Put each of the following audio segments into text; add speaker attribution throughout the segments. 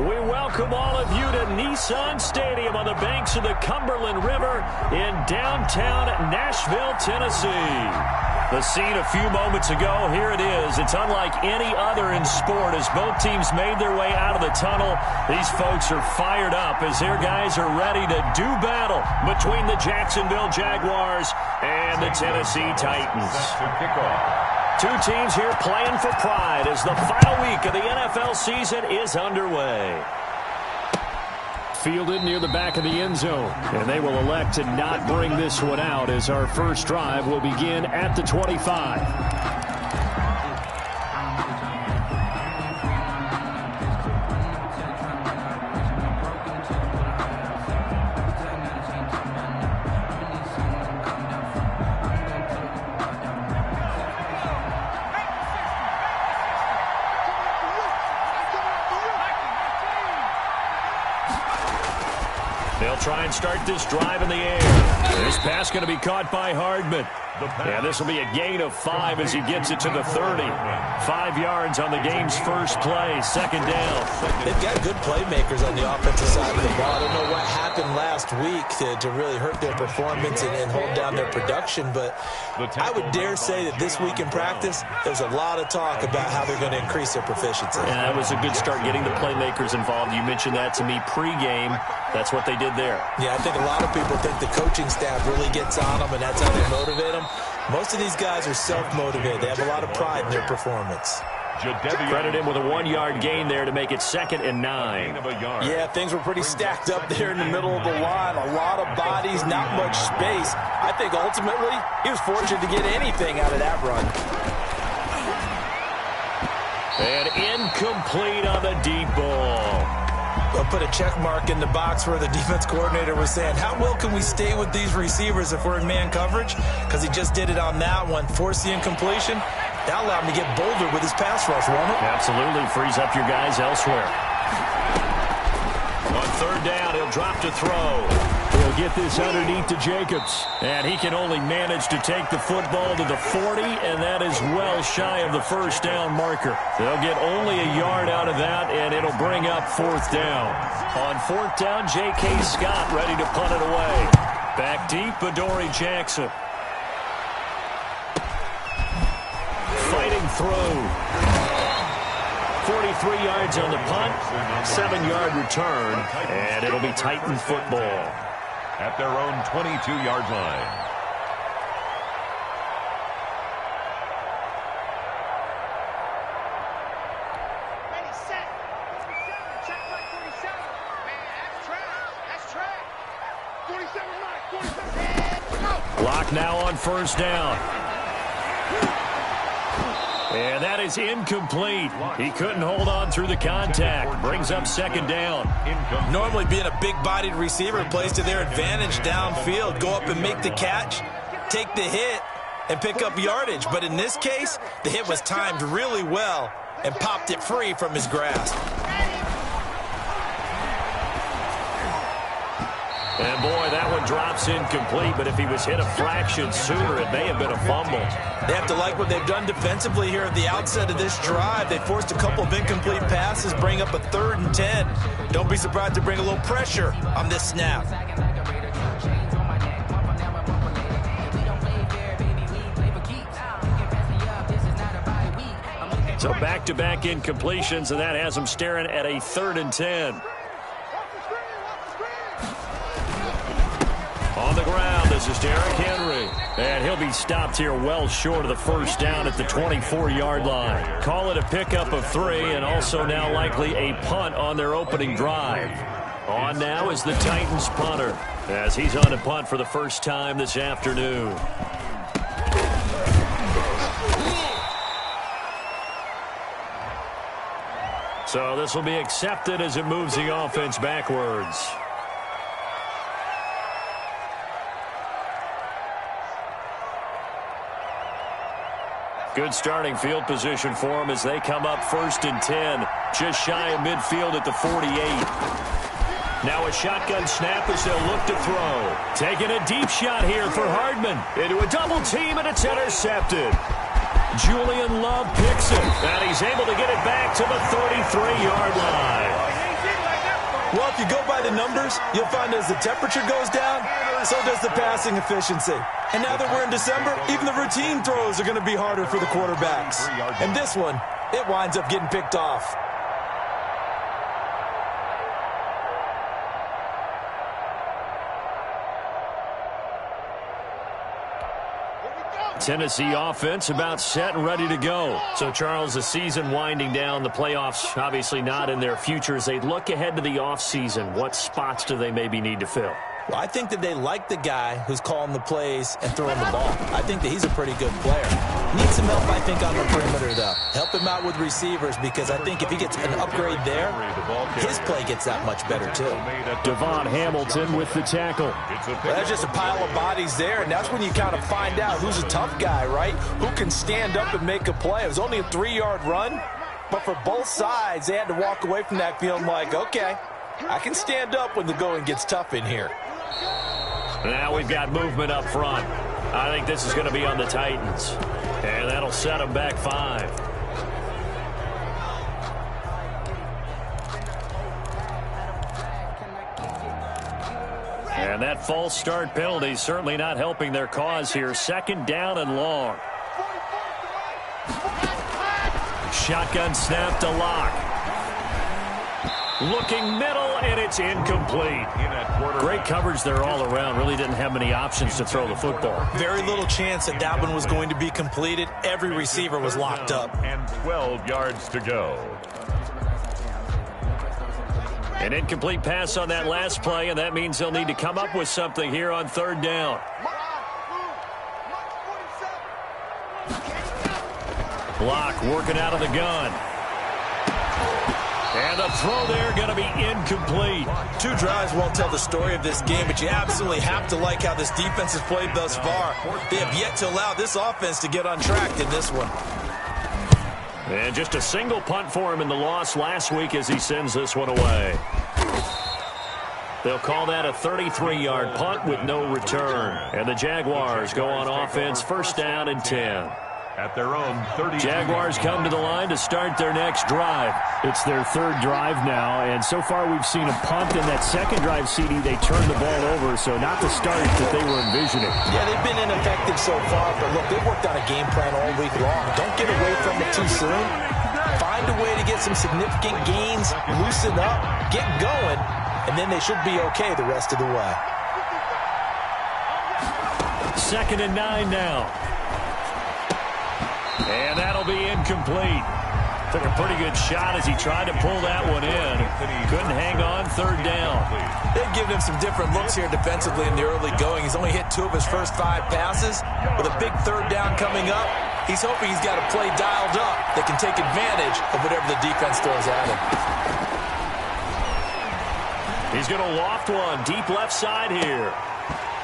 Speaker 1: We welcome all of you to Nissan Stadium on the banks of the Cumberland River in downtown Nashville, Tennessee. The scene a few moments ago, here it is. It's unlike any other in sport as both teams made their way out of the tunnel. These folks are fired up as their guys are ready to do battle between the Jacksonville Jaguars and the Tennessee Titans. Two teams here playing for pride as the final week of the NFL season is underway. Fielded near the back of the end zone, and they will elect to not bring this one out as our first drive will begin at the 25. They'll try and start this drive in the air. This pass going to be caught by Hardman. And this will be a gain of 5 as he gets it to the 30. 5 yards on the game's first play, second down.
Speaker 2: They've got good playmakers on the offensive side of the ball. I don't know what happened last week to really hurt their performance and hold down their production, but I would dare say that this week in practice, there's a lot of talk about how they're going to increase their proficiency.
Speaker 1: Yeah, that was a good start getting the playmakers involved. You mentioned that to me pregame. That's what they did there.
Speaker 2: Yeah, I think a lot of people think the coaching staff really gets on them, and that's how they motivate them. Most of these guys are self-motivated. They have a lot of pride in their performance.
Speaker 1: Credit him with a 1-yard gain there to make it 2nd and 9.
Speaker 2: Yeah, things were pretty stacked up there in the middle of the line. A lot of bodies, not much space. I think ultimately he was fortunate to get anything out of that run.
Speaker 1: And incomplete on the deep ball.
Speaker 2: I'll put a check mark in the box where the defense coordinator was saying, how well can we stay with these receivers if we're in man coverage? Because he just did it on that one, forced the incompletion. That allowed him to get bolder with his pass rush, won't it?
Speaker 1: Absolutely, frees up your guys elsewhere. On 3rd down, he'll drop to throw. He'll get this underneath to Jacobs. And he can only manage to take the football to the 40, and that is well shy of the first down marker. They'll get only a yard out of that, and it'll bring up 4th down. On 4th down, J.K. Scott ready to punt it away. Back deep, Adoree Jackson. Fighting through. 43 yards on the punt, 7-yard return, and it'll be Titan football.
Speaker 3: At their own 22-yard line.
Speaker 4: Ready, set. 47, check right 47. Man, that's track. 47 right, 47. Go.
Speaker 1: Clock now on 1st down. And that is incomplete. He couldn't hold on through the contact. Brings up 2nd down.
Speaker 2: Normally being a big-bodied receiver plays to their advantage downfield. Go up and make the catch, take the hit, and pick up yardage. But in this case, the hit was timed really well and popped it free from his grasp.
Speaker 1: And boy, that one drops incomplete, but if he was hit a fraction sooner, it may have been a fumble.
Speaker 2: They have to like what they've done defensively here at the outset of this drive. They forced a couple of incomplete passes, bring up a 3rd and 10. Don't be surprised to bring a little pressure on this snap.
Speaker 1: So back-to-back incompletions, and that has them staring at a 3rd and 10. On the ground, this is Derrick Henry. And he'll be stopped here well short of the first down at the 24-yard line. Call it a pickup of 3 and also now likely a punt on their opening drive. On now is the Titans punter as he's on a punt for the first time this afternoon. So this will be accepted as it moves the offense backwards. Good starting field position for them as they come up 1st and 10. Just shy of midfield at the 48. Now a shotgun snap as they'll look to throw. Taking a deep shot here for Hardman. Into a double team, and it's intercepted. Julian Love picks it, and he's able to get it back to the 33-yard line.
Speaker 2: Well, if you go by the numbers, you'll find as the temperature goes down, so does the passing efficiency. And now that we're in December, even the routine throws are going to be harder for the quarterbacks. And this one, it winds up getting picked off.
Speaker 1: Tennessee offense about set and ready to go. So, Charles, the season winding down, the playoffs obviously not in their future. As they look ahead to the offseason, what spots do they maybe need to fill?
Speaker 2: Well, I think that they like the guy who's calling the plays and throwing the ball. I think that he's a pretty good player. Needs some help, I think, on the perimeter, though. Help him out with receivers, because I think if he gets an upgrade there, his play gets that much better, too.
Speaker 1: Devon Hamilton with the tackle.
Speaker 2: Well, there's just a pile of bodies there, and that's when you kind of find out who's a tough guy, right? Who can stand up and make a play. It was only a 3-yard run, but for both sides, they had to walk away from that feeling like, okay, I can stand up when the going gets tough in here.
Speaker 1: Now we've got movement up front. I think this is going to be on the Titans. And that'll set them back 5. And that false start penalty certainly not helping their cause here. 2nd down and long. Shotgun snap to Locke. Looking middle, and it's incomplete. Great coverage there all around. Really didn't have many options to throw the football.
Speaker 2: Very little chance that that one was going to be completed. Every receiver was locked up.
Speaker 3: And 12 yards to go.
Speaker 1: An incomplete pass on that last play, and that means they'll need to come up with something here on 3rd down. Block working out of the gun. And the throw there going to be incomplete.
Speaker 2: 2 drives won't tell the story of this game, but you absolutely have to like how this defense has played thus far. They have yet to allow this offense to get untracked in this one.
Speaker 1: And just a single punt for him in the loss last week as he sends this one away. They'll call that a 33-yard punt with no return. And the Jaguars go on offense, 1st down and 10.
Speaker 3: At their own 30.
Speaker 1: Jaguars come to the line to start their next drive. It's their 3rd drive now, and so far we've seen a punt. In that 2nd drive, CD, they turned the ball over, so not the start that they were envisioning.
Speaker 2: Yeah, they've been ineffective so far, but look, they've worked on a game plan all week long. Don't get away from it too soon. Find a way to get some significant gains, loosen up, get going, and then they should be okay the rest of the way.
Speaker 1: 2nd and 9 now. And that'll be incomplete. Took a pretty good shot as he tried to pull that one in. Couldn't hang on. 3rd down.
Speaker 2: They've given him some different looks here defensively in the early going. He's only hit 2 of his first 5 passes. With a big 3rd down coming up, he's hoping he's got a play dialed up that can take advantage of whatever the defense throws at him.
Speaker 1: He's going to loft one deep left side here.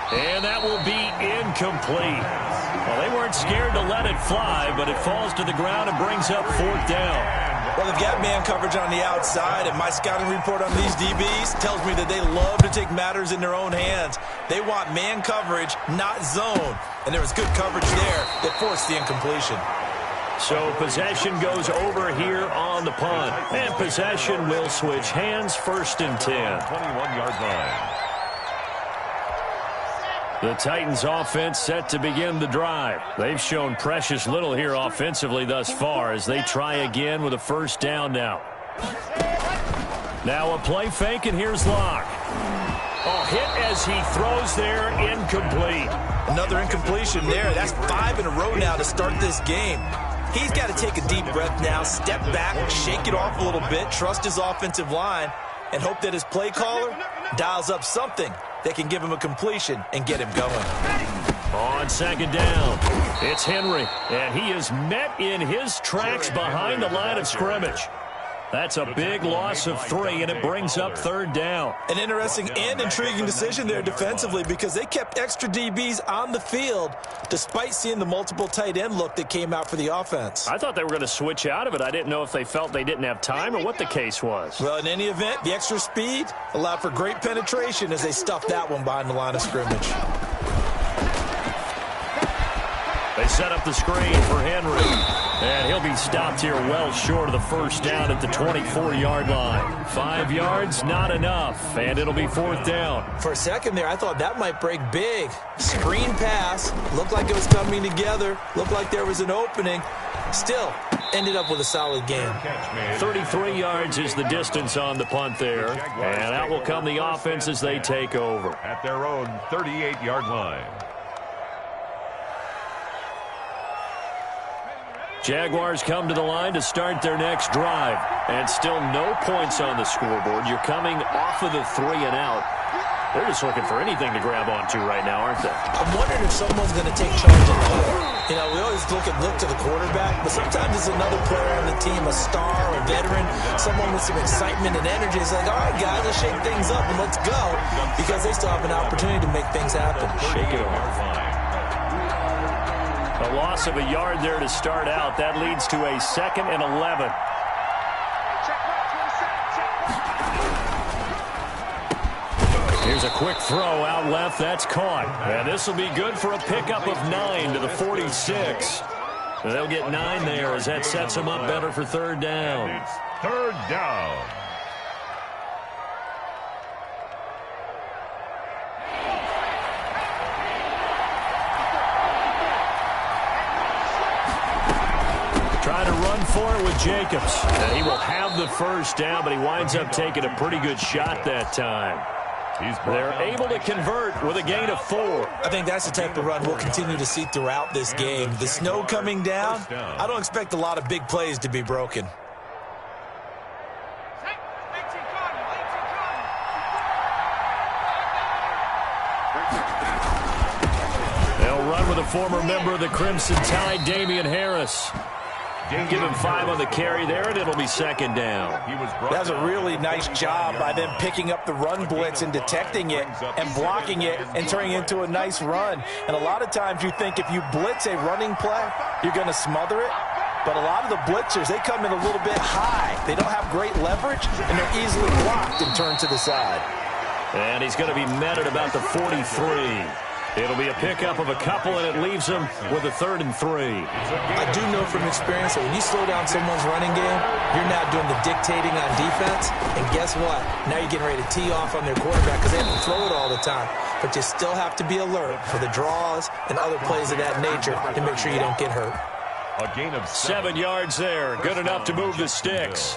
Speaker 1: And that will be incomplete. Well, they weren't scared to let it fly, but it falls to the ground and brings up 4th down.
Speaker 2: Well, they've got man coverage on the outside, and my scouting report on these DBs tells me that they love to take matters in their own hands. They want man coverage, not zone. And there was good coverage there that forced the incompletion.
Speaker 1: So possession goes over here on the punt. And possession will switch hands, 1st and 10.
Speaker 3: 21-yard line.
Speaker 1: The Titans offense set to begin the drive. They've shown precious little here offensively thus far as they try again with a 1st down now. Now a play fake, and here's Locke. Oh, hit as he throws there, incomplete.
Speaker 2: Another incompletion there. That's 5 in a row now to start this game. He's got to take a deep breath now, step back, shake it off a little bit, trust his offensive line, and hope that his play caller dials up something that can give him a completion and get him going.
Speaker 1: On 2nd down, it's Henry, and he is met in his tracks behind the line of scrimmage. That's a big loss of 3, and it brings up 3rd down.
Speaker 2: An interesting and intriguing decision there defensively, because they kept extra DBs on the field despite seeing the multiple tight end look that came out for the offense.
Speaker 1: I thought they were going to switch out of it. I didn't know if they felt they didn't have time or what the case was.
Speaker 2: Well, in any event, the extra speed allowed for great penetration as they stuffed that one behind the line of scrimmage.
Speaker 1: They set up the screen for Henry. And he'll be stopped here well short of the first down at the 24-yard line. 5 yards, not enough, and it'll be 4th down.
Speaker 2: For a second there, I thought that might break big. Screen pass, looked like it was coming together, looked like there was an opening. Still, ended up with a solid game.
Speaker 1: 33 yards is the distance on the punt there, and out will come the offense as they take over.
Speaker 3: At their own 38-yard line.
Speaker 1: Jaguars come to the line to start their next drive. And still no points on the scoreboard. You're coming off of the 3 and out. They're just looking for anything to grab onto right now, aren't they?
Speaker 2: I'm wondering if someone's going to take charge of the play. You know, we always look to the quarterback, but sometimes it's another player on the team, a star, a veteran, someone with some excitement and energy. It's like, all right, guys, let's shake things up and let's go, because they still have an opportunity to make things happen.
Speaker 1: Shake it off. A loss of a yard there to start out. That leads to a 2nd and 11. Here's a quick throw out left. That's caught. And this will be good for a pickup of 9 to the 46. They'll get 9 there as that sets them up better for 3rd down.
Speaker 3: It's 3rd down.
Speaker 1: Trying to run for it with Jacobs. And he will have the first down, but he winds up taking a pretty good shot that time. They're able to convert with a gain of 4.
Speaker 2: I think that's the type of run we'll continue to see throughout this game. The snow coming down, I don't expect a lot of big plays to be broken.
Speaker 1: They'll run with a former member of the Crimson Tide, Damian Harris. Give him 5 on the carry there, and it'll be 2nd down.
Speaker 5: That was a really nice job by them picking up the run blitz and detecting it and blocking it and turning it into a nice run. And a lot of times you think if you blitz a running play, you're going to smother it. But a lot of the blitzers, they come in a little bit high. They don't have great leverage, and they're easily blocked and turned to the side.
Speaker 1: And he's going to be met at about the 43. It'll be a pickup of a couple, and it leaves him with a 3rd and 3.
Speaker 2: I do know from experience that when you slow down someone's running game, you're now doing the dictating on defense. And guess what? Now you're getting ready to tee off on their quarterback because they have to throw it all the time. But you still have to be alert for the draws and other plays of that nature to make sure you don't get hurt.
Speaker 3: A gain of
Speaker 1: 7 yards there. Good enough to move the sticks.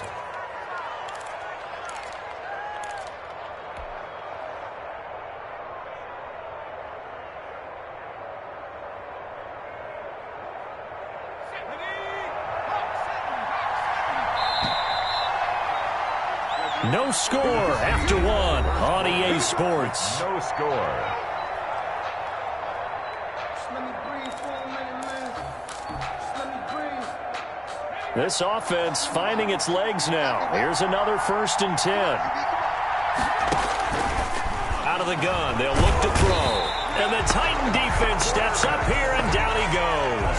Speaker 1: No score after 1 on EA Sports.
Speaker 3: No score.
Speaker 1: This offense finding its legs now. Here's another 1st and 10. Out of the gun, they'll look to throw. And the Titan defense steps up here, and down he goes.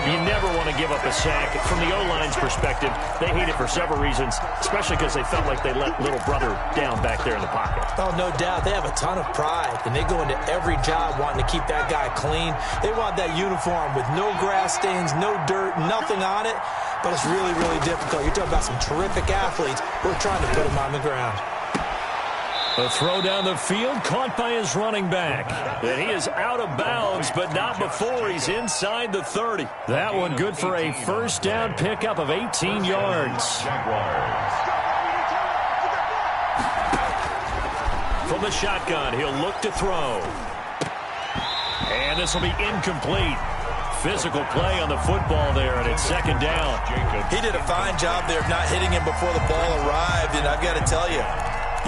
Speaker 1: You never want to give up a sack. From the O-line's perspective, they hate it for several reasons, especially because they felt like they let little brother down back there in the pocket.
Speaker 2: Oh, no doubt. They have a ton of pride, and they go into every job wanting to keep that guy clean. They want that uniform with no grass stains, no dirt, nothing on it, but it's really, really difficult. You're talking about some terrific athletes who are trying to put him on the ground.
Speaker 1: A throw down the field, caught by his running back. And he is out of bounds, but not before he's inside the 30. That one good for a 1st down pickup of 18 yards.
Speaker 3: Jaguars.
Speaker 1: From the shotgun, he'll look to throw. And this will be incomplete. Physical play on the football there, and it's 2nd down.
Speaker 2: He did a fine job there of not hitting him before the ball arrived, and I've got to tell you,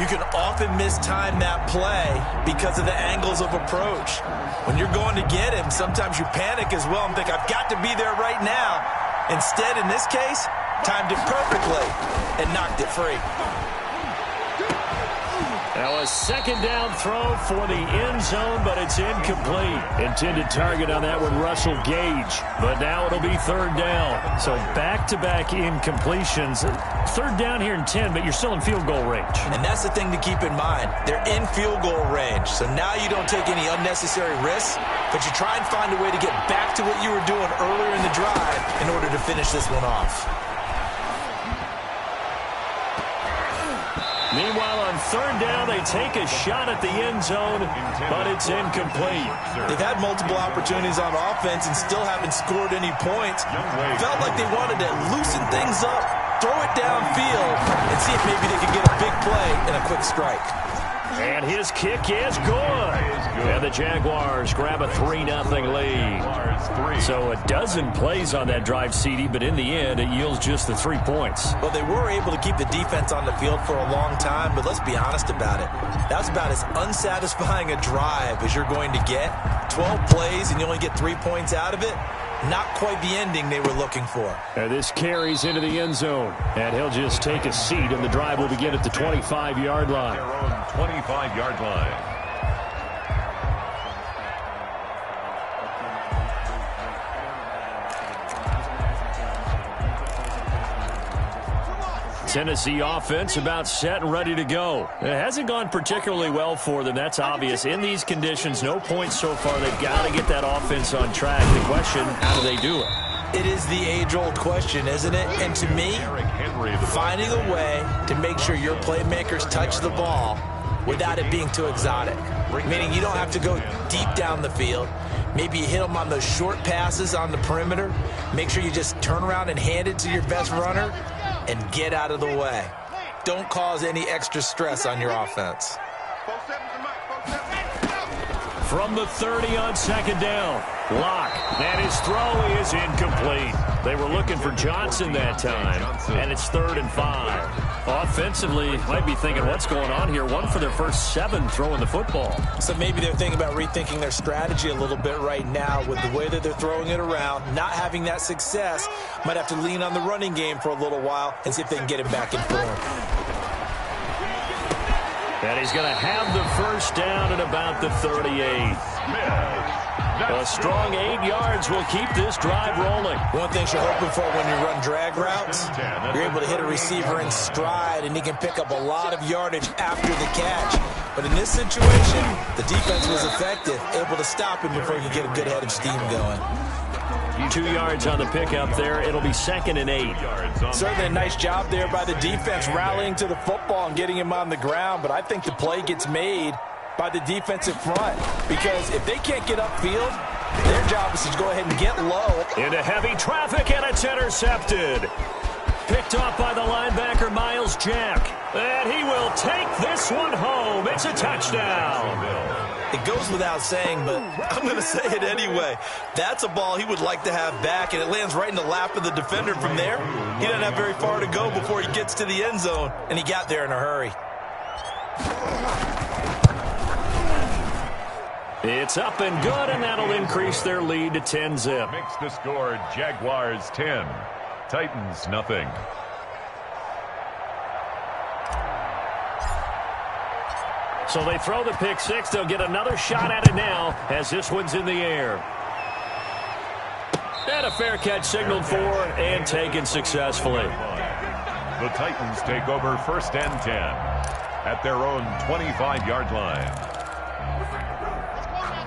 Speaker 2: you can often mistime that play because of the angles of approach. When you're going to get him, sometimes you panic as well and think, I've got to be there right now. Instead, in this case, timed it perfectly and knocked it free.
Speaker 1: Now a second down throw for the end zone, but it's incomplete. Intended target on that one, Russell Gage. But now it'll be third down. So back-to-back incompletions. Third down here in 10, but you're still in field goal range.
Speaker 2: And that's the thing to keep in mind. They're in field goal range. So now you don't take any unnecessary risks, but you try and find a way to get back to what you were doing earlier in the drive in order to finish this one off.
Speaker 1: Meanwhile, on third down, they take a shot at the end zone, but it's incomplete.
Speaker 2: They've had multiple opportunities on offense and still haven't scored any points. Felt like they wanted to loosen things up, throw it downfield, and see if maybe they could get a big play and a quick strike.
Speaker 1: And his kick is good. And the Jaguars grab a 3-0 lead. So a dozen plays on that drive, CD, but in the end, it yields just the 3 points.
Speaker 2: Well, they were able to keep the defense on the field for a long time, but let's be honest about it. That was about as unsatisfying a drive as you're going to get. 12 plays and you only get 3 points out of it. Not quite the ending they were looking for.
Speaker 1: And this carries into the end zone. And he'll just take a seat, and the drive will begin at the 25-yard line.
Speaker 3: Their own 25-yard line.
Speaker 1: Tennessee offense about set and ready to go. It hasn't gone particularly well for them. That's obvious. In these conditions, no points so far. They've got to get that offense on track. The question, how do they do it?
Speaker 2: It is the age-old question, isn't it? And to me, finding a way to make sure your playmakers touch the ball without it being too exotic. Meaning you don't have to go deep down the field. Maybe you hit them on those short passes on the perimeter. Make sure you just turn around and hand it to your best runner and get out of the way. Don't cause any extra stress on your offense.
Speaker 1: From the 30 on second down, Locke, and his throw is incomplete. They were looking for Johnson that time, and it's 3rd and 5. Offensively, might be thinking, what's going on here? 1 for their first 7 throwing the football.
Speaker 2: So maybe they're thinking about rethinking their strategy a little bit right now with the way that they're throwing it around, not having that success. Might have to lean on the running game for a little while and see if they can get him back in form.
Speaker 1: And he's going to have the first down at about the 38. A strong 8 yards will keep this drive rolling.
Speaker 2: One thing you're hoping for when you run drag routes, you're able to hit a receiver in stride, and he can pick up a lot of yardage after the catch. But in this situation, the defense was effective, able to stop him before he could get a good head of steam going.
Speaker 1: 2 yards on the pickup there. It'll be 2nd and 8.
Speaker 5: Certainly a nice job there by the defense rallying to the football and getting him on the ground, but I think the play gets made by the defensive front, because if they can't get upfield, their job is to go ahead and get low.
Speaker 1: Into heavy traffic, and it's intercepted. Picked off by the linebacker, Miles Jack. And he will take this one home. It's a touchdown.
Speaker 2: It goes without saying, but I'm going to say it anyway. That's a ball he would like to have back, and it lands right in the lap of the defender from there. He doesn't have very far to go before he gets to the end zone, and he got there in a hurry.
Speaker 1: It's up and good, and that'll increase their lead to 10-zip.
Speaker 3: Makes the score Jaguars 10, Titans nothing.
Speaker 1: So they throw the pick six. They'll get another shot at it now as this one's in the air. And a fair catch signaled for and taken successfully.
Speaker 3: The Titans take over 1st and 10 at their own 25-yard line.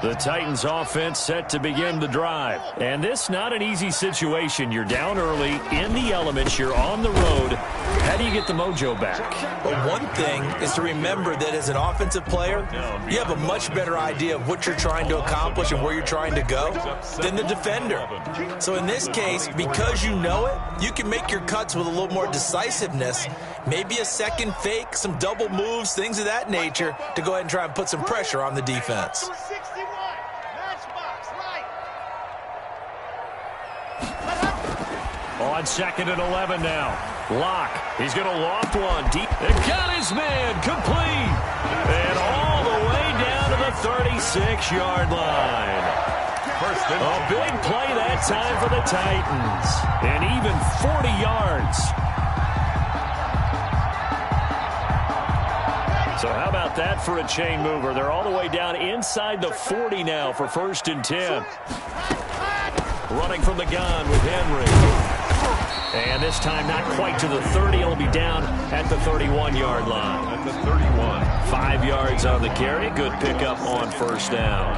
Speaker 1: The Titans offense set to begin the drive. And this not an easy situation. You're down early, in the elements, you're on the road. How do you get the mojo back?
Speaker 2: Well, one thing is to remember that as an offensive player, you have a much better idea of what you're trying to accomplish and where you're trying to go than the defender. So in this case, because you know it, you can make your cuts with a little more decisiveness, maybe a second fake, some double moves, things of that nature, to go ahead and try and put some pressure on the defense.
Speaker 1: On 2nd and 11 now. Locke, he's going to loft one deep. And got his man complete. And all the way down to the 36-yard line. A big play that time for the Titans. And even 40 yards. So how about that for a chain mover? They're all the way down inside the 40 now for 1st and 10. Running from the gun with Henry. And this time not quite to the 30. He'll be down at the 31-yard line.
Speaker 3: At the 31.
Speaker 1: 5 yards on the carry. Good pickup on 1st down.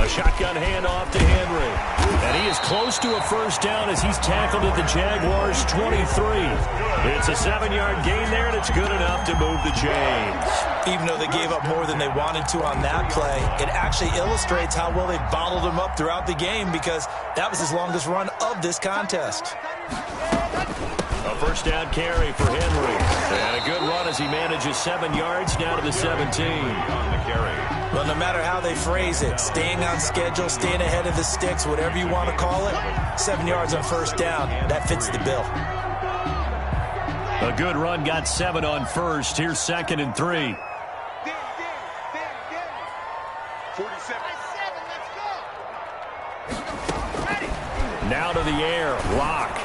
Speaker 1: Shotgun handoff to Henry. And he is close to a 1st down as he's tackled at the Jaguars' 23. It's a 7-yard gain there, and it's good enough to move the chains.
Speaker 5: Even though they gave up more than they wanted to on that play, it actually illustrates how well they bottled him up throughout the game because that was his longest run of this contest.
Speaker 1: A 1st down carry for Henry. And a good run as he manages 7 yards down to the 17.
Speaker 3: On the carry.
Speaker 5: Well, no matter how they phrase it, staying on schedule, staying ahead of the sticks, whatever you want to call it, 7 yards on 1st down, that fits the bill.
Speaker 1: A good run got 7 on 1st. Here's 2nd and 3.
Speaker 4: 47.
Speaker 1: Now to the air. Lock.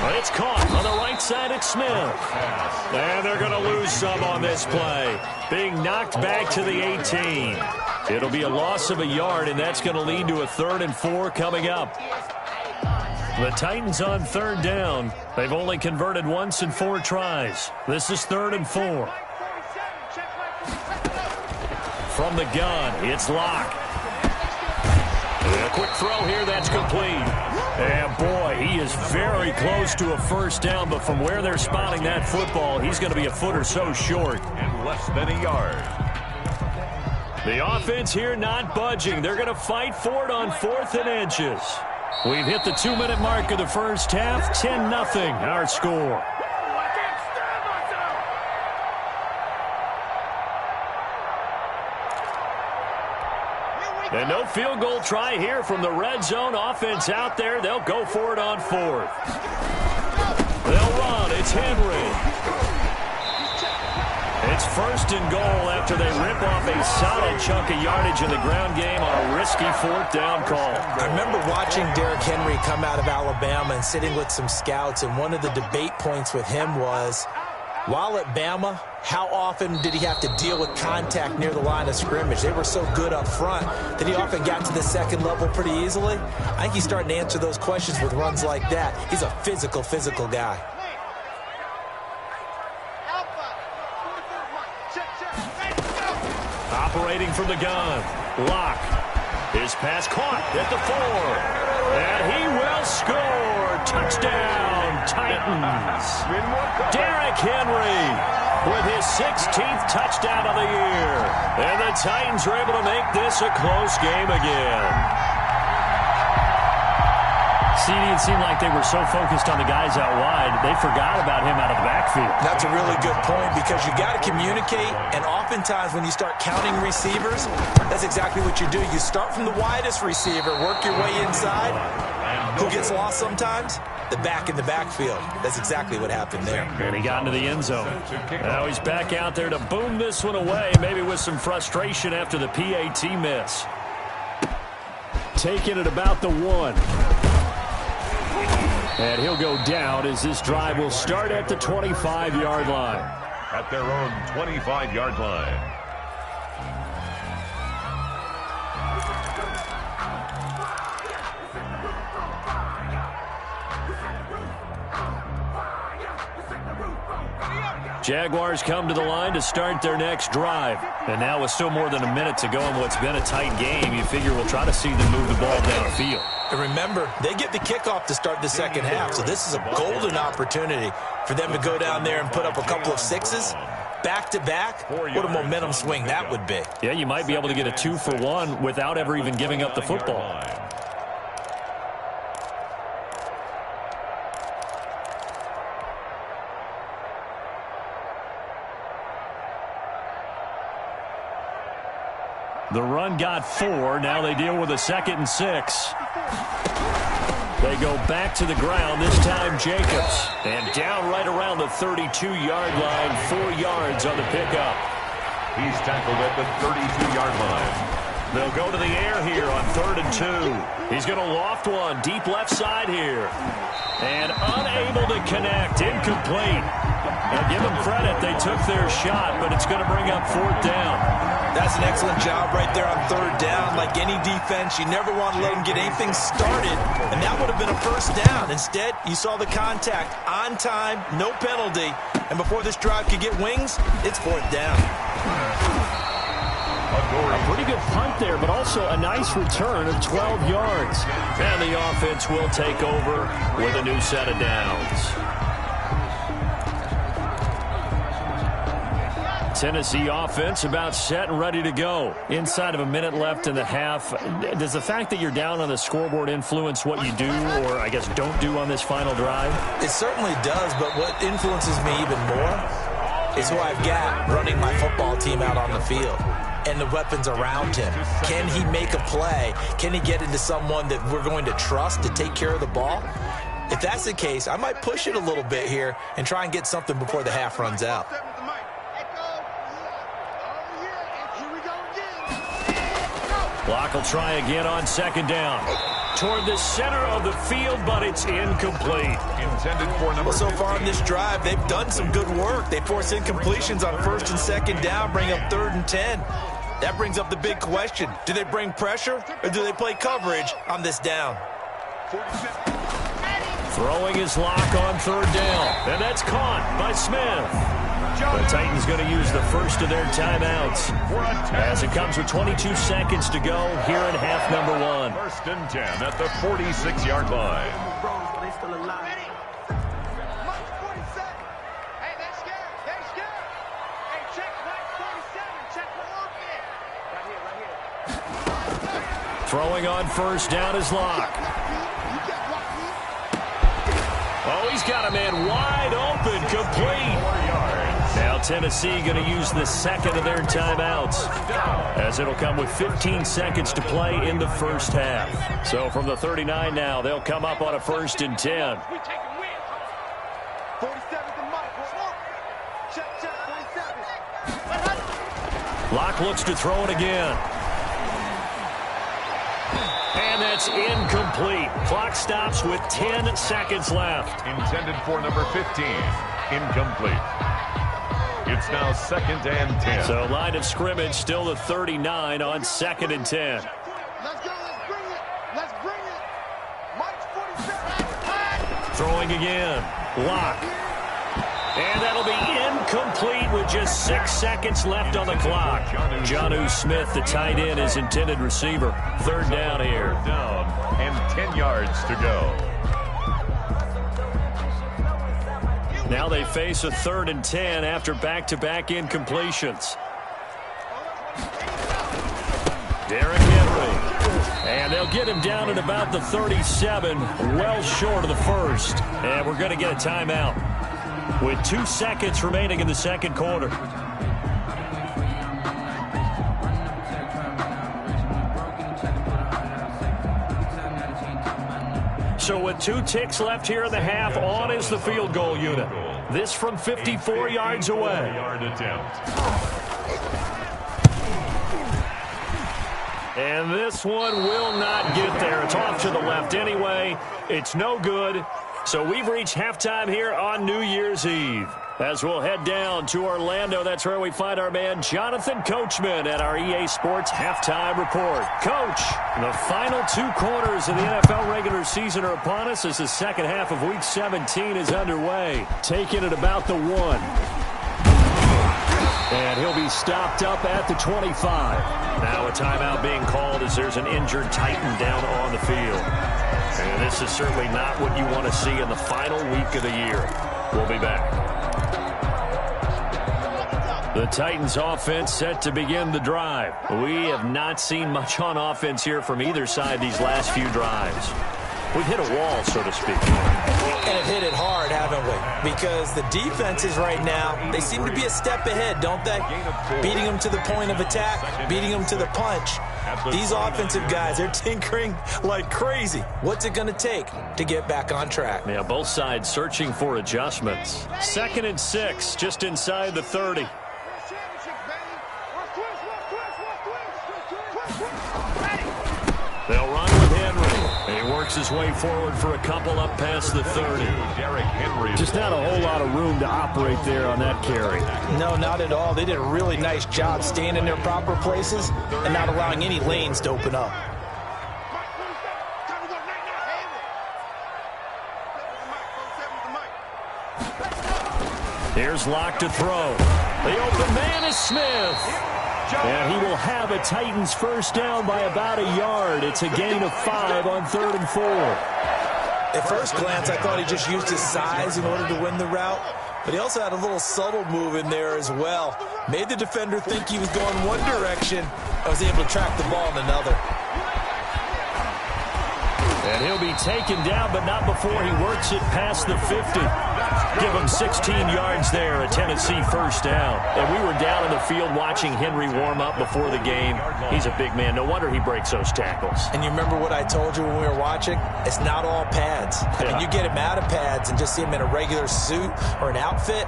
Speaker 1: But it's caught on the right side at Smith. And they're going to lose some on this play. Being knocked back to the 18. It'll be a loss of a yard, and that's going to lead to a 3rd and 4 coming up. The Titans on 3rd down. They've only converted once in 4 tries. This is 3rd and 4. From the gun, it's Locke. A quick throw here, that's complete. And boy, he is very close to a 1st down, but from where they're spotting that football, he's going to be a foot or so short.
Speaker 3: And less than a yard.
Speaker 1: The offense here not budging. They're going to fight for it on 4th and inches. We've hit the 2-minute mark of the 1st half. 10-0 our score. And no field goal try here from the red zone. Offense out there. They'll go for it on 4th. They'll run. It's Henry. It's 1st and goal after they rip off a solid chunk of yardage in the ground game on a risky 4th down call.
Speaker 5: I remember watching Derrick Henry come out of Alabama and sitting with some scouts, and one of the debate points with him was, while at Bama, how often did he have to deal with contact near the line of scrimmage? They were so good up front that he often got to the 2nd level pretty easily. I think he's starting to answer those questions with runs like that. He's a physical guy.
Speaker 1: Operating from the gun. Locke. His pass caught at the 4. And he will score. Touchdown, Titans. Derrick Henry with his 16th touchdown of the year. And the Titans are able to make this a close game again. CD, it seemed like they were so focused on the guys out wide, they forgot about him out of the backfield.
Speaker 5: That's a really good point because you got to communicate, and oftentimes when you start counting receivers, that's exactly what you do. You start from the widest receiver, work your way inside. Who gets lost sometimes? The back in the backfield. That's exactly what happened there.
Speaker 1: And he got into the end zone. Now he's back out there to boom this one away, maybe with some frustration after the PAT miss. Taking it about the 1. And he'll go down as this drive will start at the 25-yard line.
Speaker 3: At their own 25-yard line.
Speaker 1: Jaguars come to the line to start their next drive. And now with still more than a minute to go in what's been a tight game, you figure we'll try to see them move the ball downfield.
Speaker 5: And remember, they get the kickoff to start the 2nd half, so this is a golden opportunity for them to go down there and put up a couple of 6s. Back-to-back, what a momentum swing that would be.
Speaker 1: Yeah, you might be able to get a 2-for-1 without ever even giving up the football. The run got 4. Now they deal with a 2nd and 6. They go back to the ground, this time Jacobs. And down right around the 32-yard line, 4 yards on the pickup.
Speaker 3: He's tackled at the 32-yard line.
Speaker 1: They'll go to the air here on 3rd and 2. He's going to loft one deep left side here. And unable to connect. Incomplete. Now give them credit. They took their shot, but it's going to bring up 4th down.
Speaker 5: That's an excellent job right there on 3rd down. Like any defense, you never want to let them get anything started, and that would have been a 1st down. Instead, you saw the contact on time, no penalty, and before this drive could get wings, it's 4th down.
Speaker 1: A pretty good punt there, but also a nice return of 12 yards. And the offense will take over with a new set of downs. Tennessee offense about set and ready to go. Inside of a minute left in the half. Does the fact that you're down on the scoreboard influence what you do, or I guess don't do on this final drive?
Speaker 5: It certainly does, but what influences me even more is who I've got running my football team out on the field and the weapons around him. Can he make a play? Can he get into someone that we're going to trust to take care of the ball? If that's the case, I might push it a little bit here and try and get something before the half runs out.
Speaker 1: Block will try again on 2nd down. Toward the center of the field, but it's incomplete.
Speaker 3: Intended for number.
Speaker 5: Well, so far on this drive, they've done some good work. They force incompletions on 1st and 2nd down, bring up 3rd and 10. That brings up the big question. Do they bring pressure, or do they play coverage on this down?
Speaker 1: Throwing his lock on 3rd down, and that's caught by Smith. The Titans going to use the first of their timeouts as it comes with 22 seconds to go here in half number 1.
Speaker 3: 1st and 10 at the 46-yard line.
Speaker 1: Throwing on 1st down is Locke. Oh, he's got a man wide open, complete. Now Tennessee going to use the 2nd of their timeouts as it'll come with 15 seconds to play in the first half. So from the 39 now, they'll come up on a 1st and 10. Locke looks to throw it again. And that's incomplete. Clock stops with 10 seconds left.
Speaker 3: Intended for number 15. Incomplete. It's now 2nd and 10.
Speaker 1: So line of scrimmage still the 39 on 2nd and 10.
Speaker 4: Let's go. Let's bring it. Let's bring it. Mike 47.
Speaker 1: Throwing again. Locke. And that'll be incomplete with just 6 seconds left on the clock. Jonnu Smith, the tight end, is intended receiver. 3rd down here.
Speaker 3: Down and 10 yards to go.
Speaker 1: Now they face a 3rd and 10 after back-to-back incompletions. Derrick Henry. And they'll get him down at about the 37, well short of the 1st. And we're going to get a timeout with 2 seconds remaining in the 2nd quarter. So with 2 ticks left here in the half, on is the field goal unit. This from 54 yards away. And this one will not get there. It's off to the left anyway. It's no good. So we've reached halftime here on New Year's Eve. As we'll head down to Orlando, that's where we find our man Jonathan Coachman at our EA Sports Halftime Report. Coach, the final 2 quarters of the NFL regular season are upon us as the second half of Week 17 is underway. Taking it about the 1. And he'll be stopped up at the 25. Now a timeout being called as there's an injured Titan down on the field. And this is certainly not what you want to see in the final week of the year. We'll be back. The Titans offense set to begin the drive. We have not seen much on offense here from either side these last few drives. We've hit a wall, so to speak.
Speaker 5: And have hit it hard, haven't we? Because the defenses right now, they seem to be a step ahead, don't they? Beating them to the point of attack, beating them to the punch. These offensive guys, they're tinkering like crazy. What's it going to take to get back on track?
Speaker 1: Yeah, both sides searching for adjustments. 2nd and 6, just inside the 30. works his way forward for a couple up past the 30.
Speaker 6: Just not a whole lot of room to operate there on that carry.
Speaker 5: No, not at all. They did a really nice job staying in their proper places and not allowing any lanes to open up.
Speaker 1: Here's Locke to throw. The open man is Smith. And he will have a Titans first down by about a yard. It's a gain of 5 on 3rd and 4.
Speaker 5: At first glance, I thought he just used his size in order to win the route. But he also had a little subtle move in there as well. Made the defender think he was going one direction. I was able to track the ball in another.
Speaker 1: And he'll be taken down, but not before he works it past the 50. Give him 16 yards there, a Tennessee first down. And we were down in the field watching Henry warm up before the game. He's a big man. No wonder he breaks those tackles.
Speaker 5: And you remember what I told you when we were watching? It's not all pads. I mean, you get him out of pads and just see him in a regular suit or an outfit.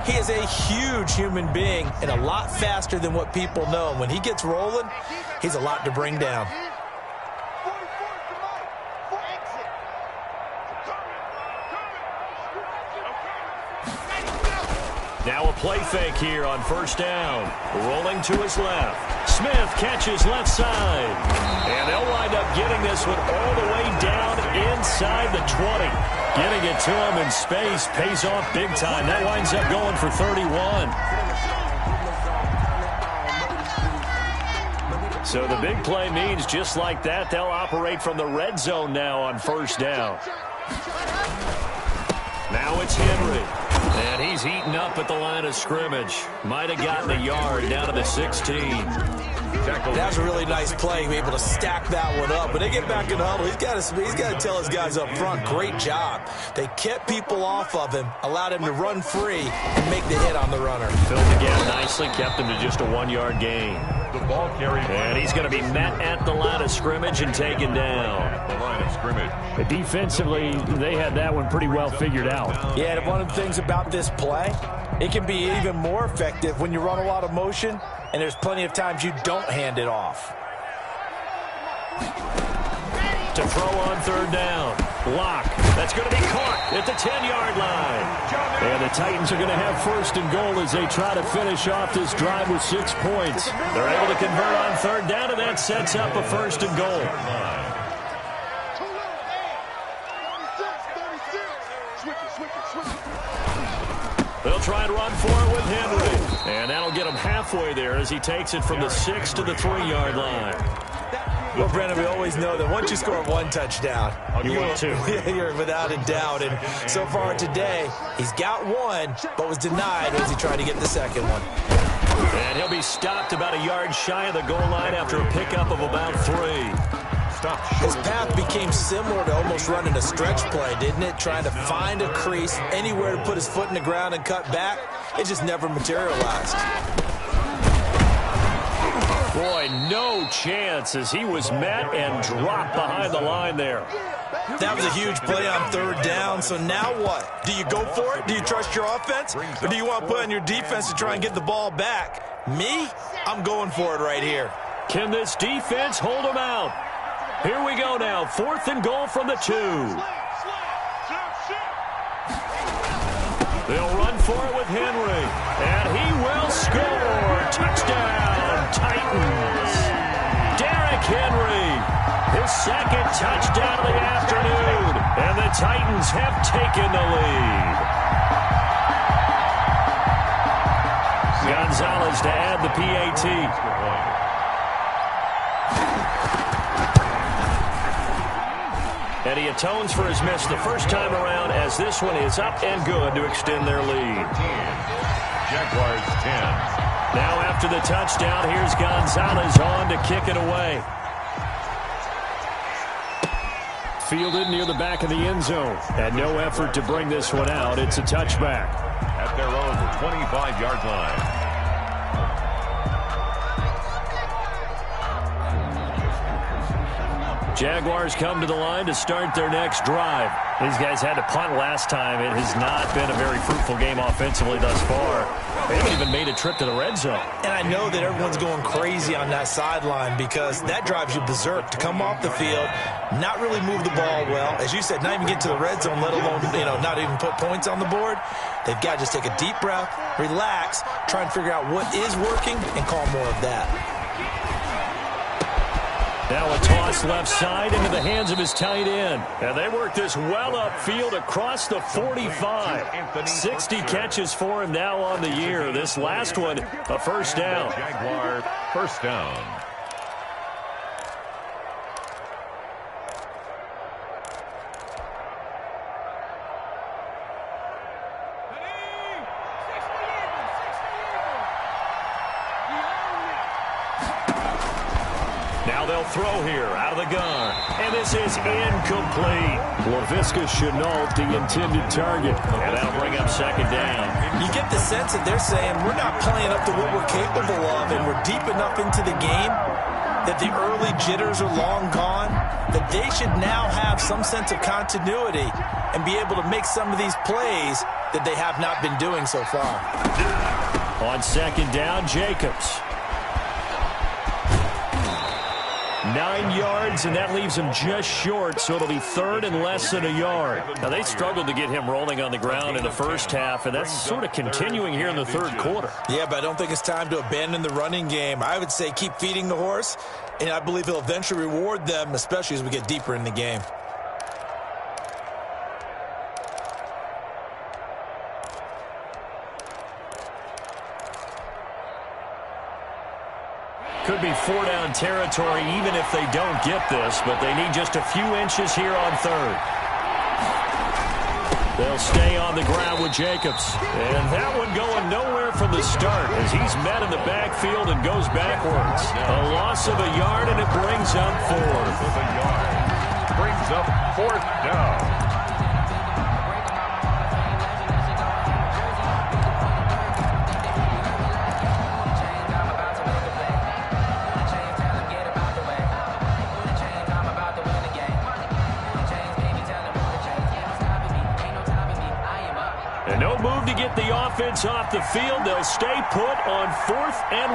Speaker 5: He is a huge human being and a lot faster than what people know. And when he gets rolling, he's a lot to bring down.
Speaker 1: Now a play fake here on first down. Rolling to his left. Smith catches left side. And they'll wind up getting this one all the way down inside the 20. Getting it to him in space pays off big time. That winds up going for 31. So the big play means just like that, they'll operate from the red zone now on first down. Now it's Henry. And he's heating up at the line of scrimmage. Might have gotten a yard down to the 16.
Speaker 5: That was a really nice play, able to stack that one up. When they get back in the huddle, he's got to tell his guys up front, great job. They kept people off of him, allowed him to run free and make the hit on the runner.
Speaker 1: Filled the gap nicely, kept him to just a 1-yard gain.
Speaker 3: The ball carried.
Speaker 1: And he's going to be met at the line of scrimmage and taken down.
Speaker 3: At the line of scrimmage.
Speaker 6: Defensively, they had that one pretty well figured out.
Speaker 5: Yeah, and one of the things about this play, it can be even more effective when you run a lot of motion, and there's plenty of times you don't hand it off.
Speaker 1: To throw on third down. Locke. That's going to be caught at the 10-yard line. And the Titans are going to have first and goal as they try to finish off this drive with 6 points. They're able to convert on third down, and that sets up a first and goal. They'll try and run for it with Henry. And that'll get him halfway there as he takes it from the 6 to the 3-yard line.
Speaker 5: Well, Brennan, we always know that once you score one touchdown,
Speaker 1: you want two.
Speaker 5: You're without a doubt. And so far today, he's got one, but was denied as he tried to get the second one.
Speaker 1: And he'll be stopped about a yard shy of the goal line after a pickup of about 3.
Speaker 5: His path became similar to almost running a stretch play, didn't it? Trying to find a crease, anywhere to put his foot in the ground and cut back. It just never materialized.
Speaker 1: Boy, no chance as he was met and dropped behind the line there.
Speaker 5: That was a huge play on third down, so now what? Do you go for it? Do you trust your offense? Or do you want to put on your defense to try and get the ball back? Me? I'm going for it right here.
Speaker 1: Can this defense hold him out? Here we go now, 4th and goal from the 2. They'll run for it with Henry, and he will score. Touchdown, Titans. Derrick Henry, his second touchdown of the afternoon, and the Titans have taken the lead. Gonzalez to add the PAT. And he atones for his miss the first time around as this one is up and good to extend their lead.
Speaker 3: Jaguars 10.
Speaker 1: Now after the touchdown, here's Gonzalez on to kick it away. Fielded near the back of the end zone. And no effort to bring this one out. It's a touchback.
Speaker 3: At their own 25-yard line.
Speaker 1: Jaguars come to the line to start their next drive. These guys had to punt last time. It has not been a very fruitful game offensively thus far. They haven't even made a trip to the red zone.
Speaker 5: And I know that everyone's going crazy on that sideline because that drives you berserk to come off the field, not really move the ball well. As you said, not even get to the red zone, let alone, not even put points on the board. They've got to just take a deep breath, relax, try and figure out what is working, and call more of that.
Speaker 1: Now a toss left side into the hands of his tight end. And they work this well upfield across the 45. 60 catches for him now on the year. This last one, a first down.
Speaker 3: Jaguars, first down.
Speaker 1: Now they'll throw here out of the gun. And this is incomplete. Laviska Shenault, the intended target. And that'll bring up second down.
Speaker 5: You get the sense that they're saying we're not playing up to what we're capable of, and we're deep enough into the game that the early jitters are long gone, that they should now have some sense of continuity and be able to make some of these plays that they have not been doing so far.
Speaker 1: On second down, Jacobs. 9 yards, and that leaves him just short, so it'll be third and less than a yard. Now, they struggled to get him rolling on the ground in the first half, and that's sort of continuing here in the third quarter.
Speaker 5: Yeah, but I don't think it's time to abandon the running game. I would say keep feeding the horse, and I believe he'll eventually reward them, especially as we get deeper in the game.
Speaker 1: Could be four-down territory even if they don't get this, but they need just a few inches here on third. They'll stay on the ground with Jacobs. And that one going nowhere from the start as he's met in the backfield and goes backwards. A loss of a yard, and it brings up fourth.
Speaker 3: Brings up fourth down.
Speaker 1: No move to get the offense off the field. They'll stay put on 4th and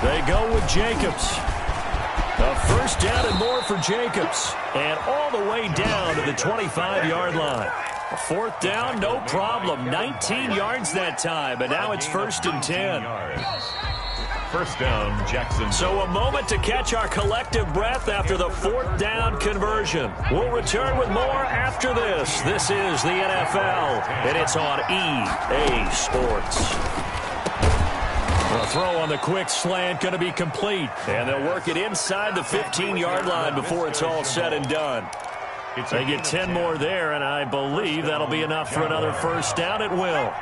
Speaker 1: 1. They go with Jacobs. A first down and more for Jacobs. And all the way down to the 25-yard line. A 4th down, no problem. 19 yards that time, but now it's 1st and 10.
Speaker 3: First down, Jackson.
Speaker 1: So a moment to catch our collective breath after the 4th down conversion. We'll return with more after this. This is the NFL, and it's on EA Sports. The throw on the quick slant going to be complete, and they'll work it inside the 15-yard line before it's all said and done. They get 10 more there, and I believe that'll be enough for another first down. It will.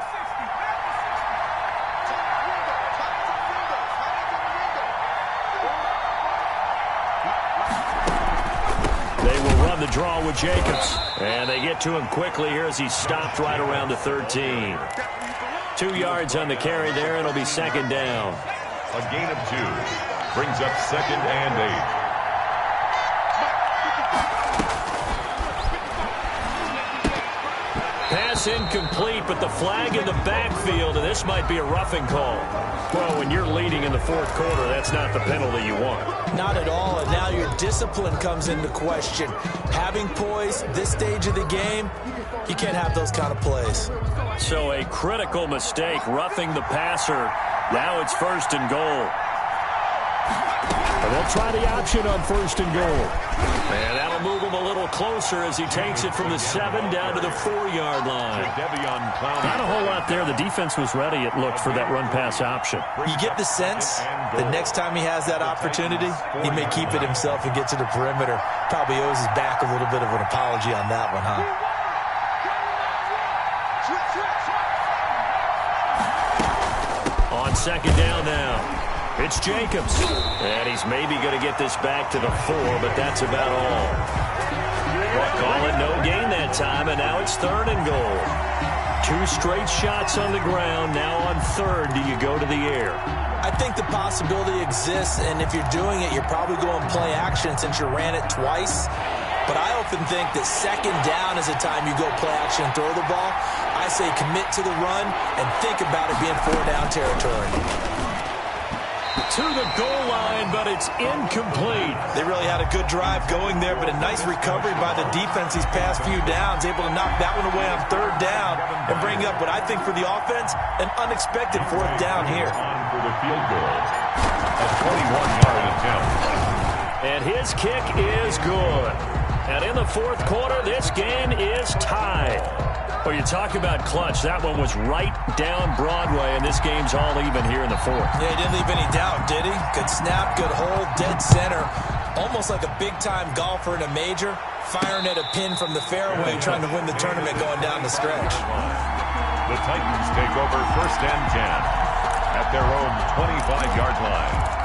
Speaker 1: The draw with Jacobs, and they get to him quickly here as he stopped right around the 13. 2 yards on the carry there, and it'll be second down.
Speaker 3: A gain of 2 brings up 2nd and 8.
Speaker 1: Pass incomplete, but the flag in the backfield, and this might be a roughing call. Well, when you're leading in the 4th quarter, that's not the penalty you want.
Speaker 5: Not at all, and now your discipline comes into question. Having poise this stage of the game, you can't have those kind of plays.
Speaker 1: So a critical mistake, roughing the passer. Now it's 1st and goal. And they'll try the option on 1st and goal. And that'll move him a little closer as he takes it from the 7 down to the 4-yard line. Not a whole lot there. The defense was ready, it looked, for that run-pass option.
Speaker 5: You get the sense that next time he has that opportunity, he may keep it himself and get to the perimeter. Probably owes his back a little bit of an apology on that one, huh?
Speaker 1: On second down now. It's Jacobs. And he's maybe going to get this back to the 4, but that's about all. Well, call it no gain that time, and now it's 3rd and goal. 2 straight shots on the ground. Now on 3rd, do you go to the air?
Speaker 5: I think the possibility exists, and if you're doing it, you're probably going play action since you ran it twice.
Speaker 2: but I often think that second down is a time you go play action and throw the ball. I say commit to the run and think about it being 4-down territory.
Speaker 1: To the goal line, but it's incomplete.
Speaker 5: They really had a good drive going there, but a nice recovery by the defense these past few downs, able to knock that one away on third down and bring up what I think for the offense, an unexpected fourth down here.
Speaker 3: For the field goal, a 21-yard attempt.
Speaker 1: And his kick is good. And in the fourth quarter, this game is tied. Well, you talk about clutch. That one was right down Broadway, and this game's all even here in the fourth.
Speaker 2: Yeah, he didn't leave any doubt, did he? Good snap, good hold, dead center. Almost like a big-time golfer in a major, firing at a pin from the fairway, trying to win the tournament going down the stretch.
Speaker 3: The Titans take over first and 10 at their own 25-yard line.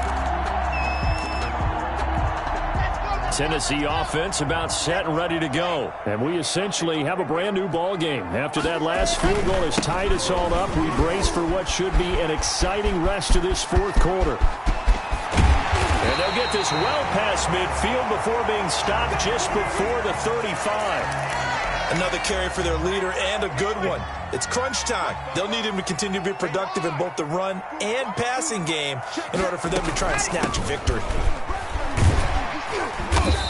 Speaker 1: Tennessee offense about set and ready to go. And we essentially have a brand new ball game. After that last field goal has tied us all up, we brace for what should be an exciting rest of this fourth quarter. And they'll get this well past midfield before being stopped just before the 35.
Speaker 5: Another carry for their leader and a good one. It's crunch time. They'll need him to continue to be productive in both the run and passing game in order for them to try and snatch a victory.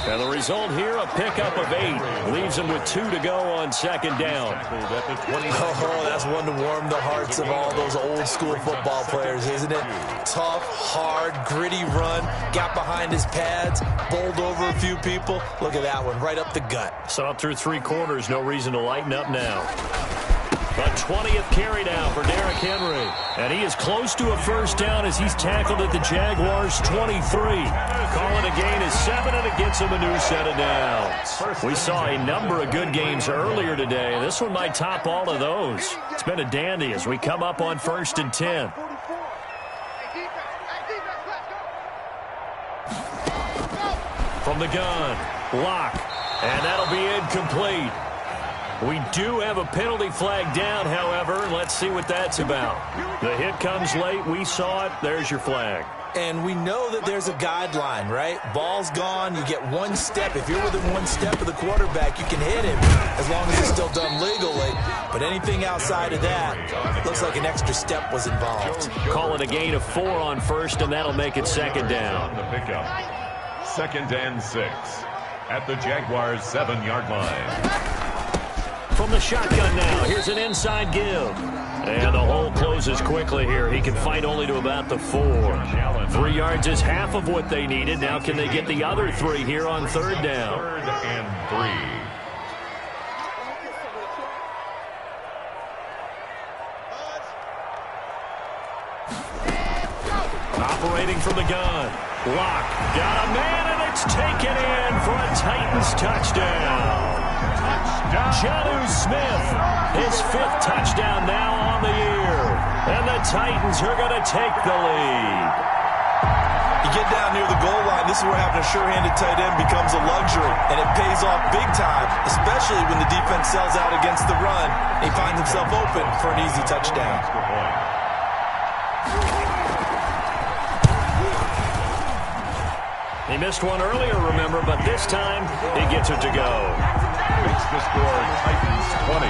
Speaker 1: And the result here, a pickup of 8. Leaves them with 2 to go on second down.
Speaker 2: Oh, that's one to warm the hearts of all those old school football players, isn't it? Tough, hard, gritty run. Got behind his pads, bowled over a few people. Look at that one, right up the gut.
Speaker 1: So up through 3 quarters, no reason to lighten up now. A 20th carry down for Derrick Henry. And he is close to a first down as he's tackled at the Jaguars' 23. Call it a gain of 7, and it gets him a new set of downs. We saw a number of good games earlier today. This one might top all of those. It's been a dandy as we come up on first and 10. From the gun, Locke. And that'll be incomplete. We do have a penalty flag down, however. Let's see what that's about. The hit comes late. We saw it. There's your flag.
Speaker 2: And we know that there's a guideline, right? Ball's gone. You get 1 step. If you're within 1 step of the quarterback, you can hit him as long as it's still done legally. But anything outside of that, looks like an extra step was involved.
Speaker 1: Call it a gain of 4 on first, and that'll make it second down.
Speaker 3: The pickup. Second and 6 at the Jaguars' 7-yard line.
Speaker 1: From the shotgun now, here's an inside give. And the hole closes quickly here. He can fight only to about the 4. 3 yards is half of what they needed. Now can they get the other 3 here on third down?
Speaker 3: Third and 3.
Speaker 1: Operating from the gun. Locke got a man, and it's taken in for a Titans touchdown. Jonnu Smith, his 5th touchdown now on the year. And the Titans are going to take the lead.
Speaker 5: You get down near the goal line, this is where having a sure-handed tight end becomes a luxury, and it pays off big time, especially when the defense sells out against the run. He finds himself open for an easy touchdown.
Speaker 1: He missed one earlier, remember, but this time he gets it to go.
Speaker 3: Makes the score Titans 20,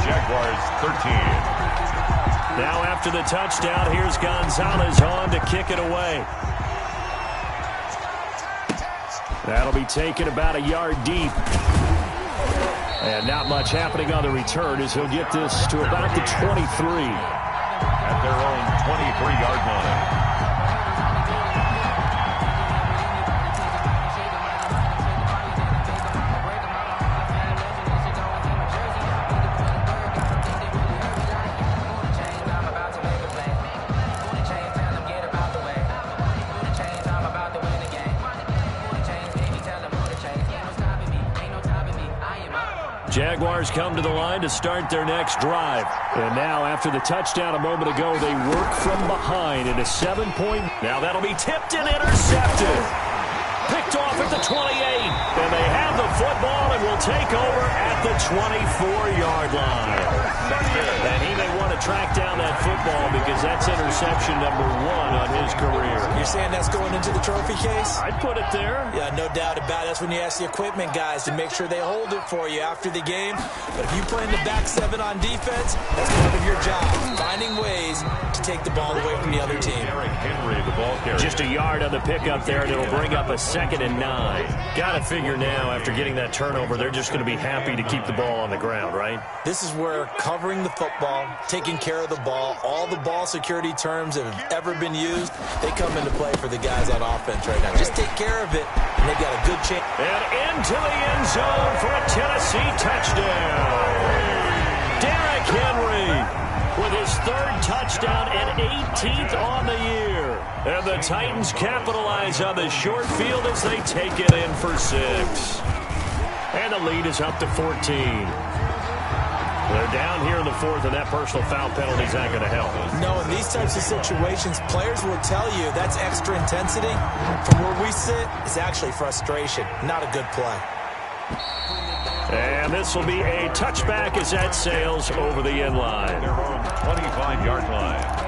Speaker 3: Jaguars 13.
Speaker 1: Now after the touchdown, here's Gonzalez on to kick it away. That'll be taken about a yard deep. And not much happening on the return as he'll get this to about the 23.
Speaker 3: At their own 23-yard line.
Speaker 1: Jaguars come to the line to start their next drive. And now, after the touchdown a moment ago, they work from behind in a 7-point. Now that'll be tipped and intercepted. Picked off at the 28. And they have the football and will take over at the 24-yard line. And he may want to track down that football because that's interception number 1 on his career.
Speaker 2: You're saying that's going into the trophy case?
Speaker 1: I'd put it there.
Speaker 2: Yeah, no doubt about it. That's when you ask the equipment guys to make sure they hold it for you after the game. But if you play in the back 7 on defense, that's part of your job, finding ways to take the ball away from the other team.
Speaker 1: Just a yard on the pickup there, and it'll bring up a 2nd and 9. Got to figure now, after getting that turnover, they're just going to be happy to keep the ball on the ground, right?
Speaker 2: This is where covering the football, taking care of the ball, all the ball security terms that have ever been used, they come into play for the guys on offense right now. Just take care of it, and they've got a good chance.
Speaker 1: And into the end zone for a Tennessee touchdown. Derrick Henry with his 3rd touchdown and 18th on the year. And the Titans capitalize on the short field as they take it in for 6. And the lead is up to 14. They're down here in the 4th, and that personal foul penalty is not going to help.
Speaker 2: No, in these types of situations, players will tell you that's extra intensity. From where we sit, it's actually frustration. Not a good play.
Speaker 1: And this will be a touchback as that sails over the end line.
Speaker 3: Their own 25-yard line.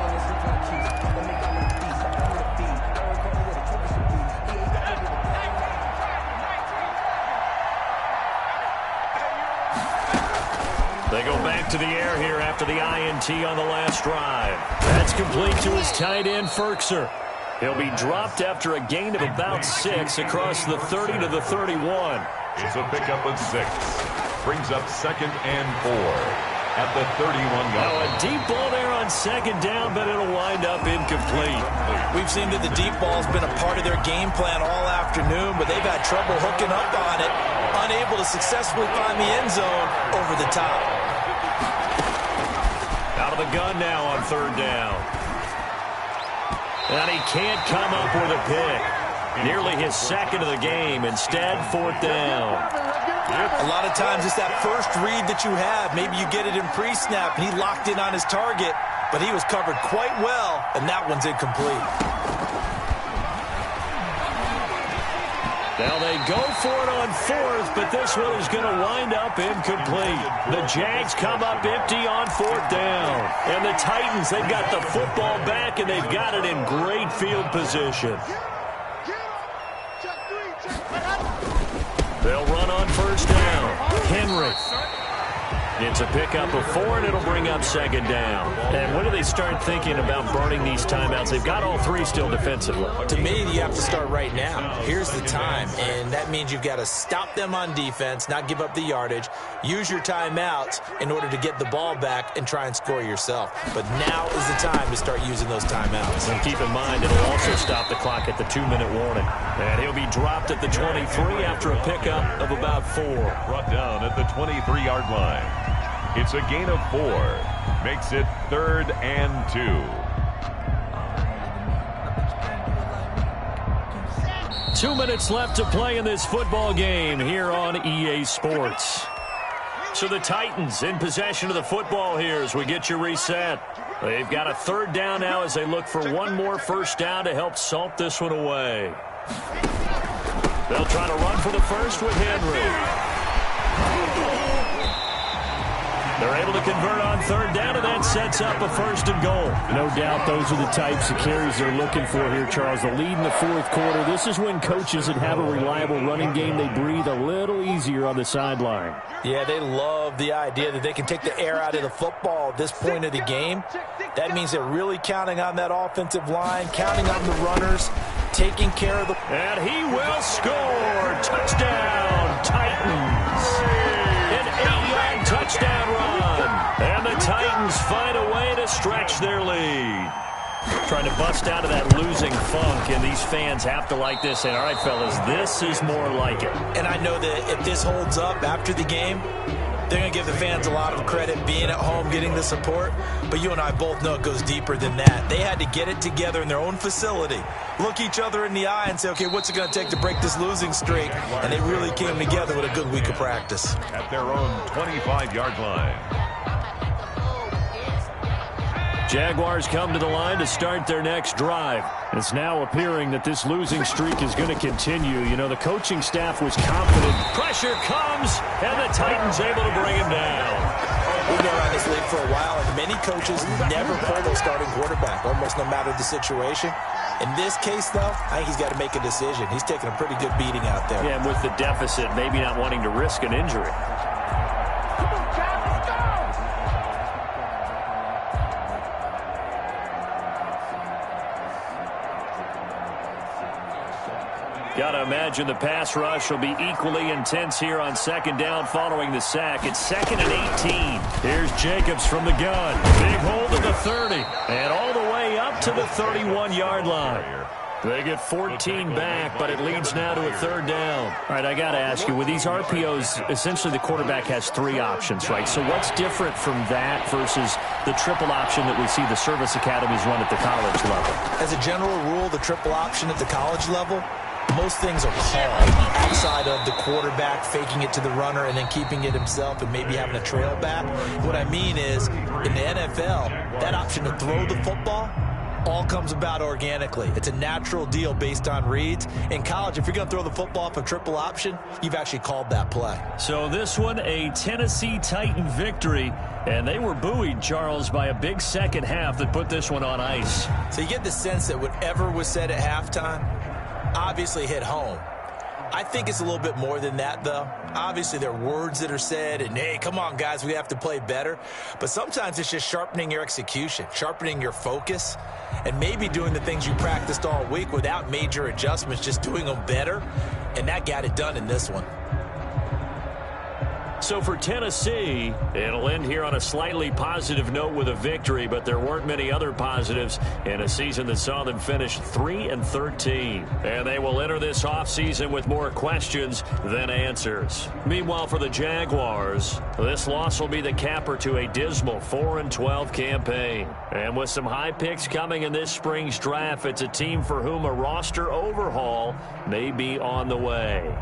Speaker 1: They go back to the air here after the INT on the last drive. That's complete to his tight end, Ferkser. He'll be dropped after a gain of about 6 across the 30 to the 31.
Speaker 3: It's a pickup of 6. Brings up 2nd and 4 at the 31-yard
Speaker 1: Now
Speaker 3: line.
Speaker 1: a deep ball there on 2nd down, but it'll wind up incomplete.
Speaker 2: We've seen that the deep ball's been a part of their game plan all afternoon, but they've had trouble hooking up on it, unable to successfully find the end zone over the top.
Speaker 1: Out of the gun now on 3rd down. And he can't come up with a pick. Nearly his 2nd of the game. Instead, 4th down.
Speaker 2: A lot of times it's that first read that you have. Maybe you get it in pre-snap, and he locked in on his target, but he was covered quite well, and that one's incomplete.
Speaker 1: Now they go for it on 4th, but this one is going to wind up incomplete. The Jags come up empty on 4th down. And the Titans, they've got the football back, and they've got it in great field position. They'll run on 1st down. Henry. It's a pickup of 4, and it'll bring up 2nd down. And when do they start thinking about burning these timeouts? They've got all 3 still defensively.
Speaker 2: To me, you have to start right now. Here's the time, and that means you've got to stop them on defense, not give up the yardage, use your timeouts in order to get the ball back and try and score yourself. But now is the time to start using those timeouts.
Speaker 1: And keep in mind, it'll also stop the clock at the 2-minute warning. And he'll be dropped at the 23 after a pickup of about 4.
Speaker 3: Brought down at the 23-yard line. It's a gain of 4. Makes it 3rd and 2.
Speaker 1: 2 minutes left to play in this football game here on EA Sports. So the Titans in possession of the football here as we get you reset. They've got a 3rd down now as they look for one more 1st down to help salt this one away. They'll try to run for the 1st with Henry. They're able to convert on 3rd down, and that sets up a 1st and goal.
Speaker 6: No doubt those are the types of carries they're looking for here, Charles. The lead in the 4th quarter. This is when coaches that have a reliable running game, they breathe a little easier on the sideline.
Speaker 2: Yeah, they love the idea that they can take the air out of the football at this point of the game. That means they're really counting on that offensive line, counting on the runners, taking care of the...
Speaker 1: And he will score. Touchdown, Titans. An 8-yard touchdown run. And the Titans find a way to stretch their lead. Trying to bust out of that losing funk, and these fans have to like this. And all right, fellas, this is more like it.
Speaker 2: And I know that if this holds up after the game, they're going to give the fans a lot of credit being at home, getting the support. But you and I both know it goes deeper than that. They had to get it together in their own facility, look each other in the eye and say, okay, what's it going to take to break this losing streak? And they really came together with a good week of practice.
Speaker 3: At their own 25-yard line.
Speaker 1: Jaguars come to the line to start their next drive. It's now appearing that this losing streak is going to continue. You know, the coaching staff was confident. Pressure comes, and the Titans able to bring him down.
Speaker 5: We've been around this league for a while, and many coaches never pull their starting quarterback, almost no matter the situation. In this case, though, I think he's got to make a decision. He's taking a pretty good beating out there.
Speaker 1: Yeah, and with the deficit, maybe not wanting to risk an injury. Got to imagine the pass rush will be equally intense here on second down following the sack. It's 2nd and 18. Here's Jacobs from the gun. Big hold at the 30. And all the way up to the 31-yard line. They get 14 back, but it leads now to a 3rd down. All right, I got to ask you, with these RPOs, essentially the quarterback has 3 options, right? So what's different from that versus the triple option that we see the service academies run at the college level?
Speaker 5: As a general rule, the triple option at the college level, most things are called outside of the quarterback faking it to the runner and then keeping it himself and maybe having a trail back. What I mean is, in the NFL, that option to throw the football all comes about organically. It's a natural deal based on reads. In college, if you're going to throw the football off a triple option, you've actually called that play.
Speaker 1: So this one, a Tennessee Titan victory, and they were buoyed, Charles, by a big second half that put this one on ice.
Speaker 5: So you get the sense that whatever was said at halftime obviously hit home. I think it's a little bit more than that, though. Obviously, there are words that are said, and, hey, come on, guys, we have to play better. But sometimes it's just sharpening your execution, sharpening your focus, and maybe doing the things you practiced all week without major adjustments, just doing them better. And that got it done in this one.
Speaker 1: So for Tennessee, it'll end here on a slightly positive note with a victory, but there weren't many other positives in a season that saw them finish 3-13. And they will enter this offseason with more questions than answers. Meanwhile, for the Jaguars, this loss will be the capper to a dismal 4-12 campaign. And with some high picks coming in this spring's draft, it's a team for whom a roster overhaul may be on the way.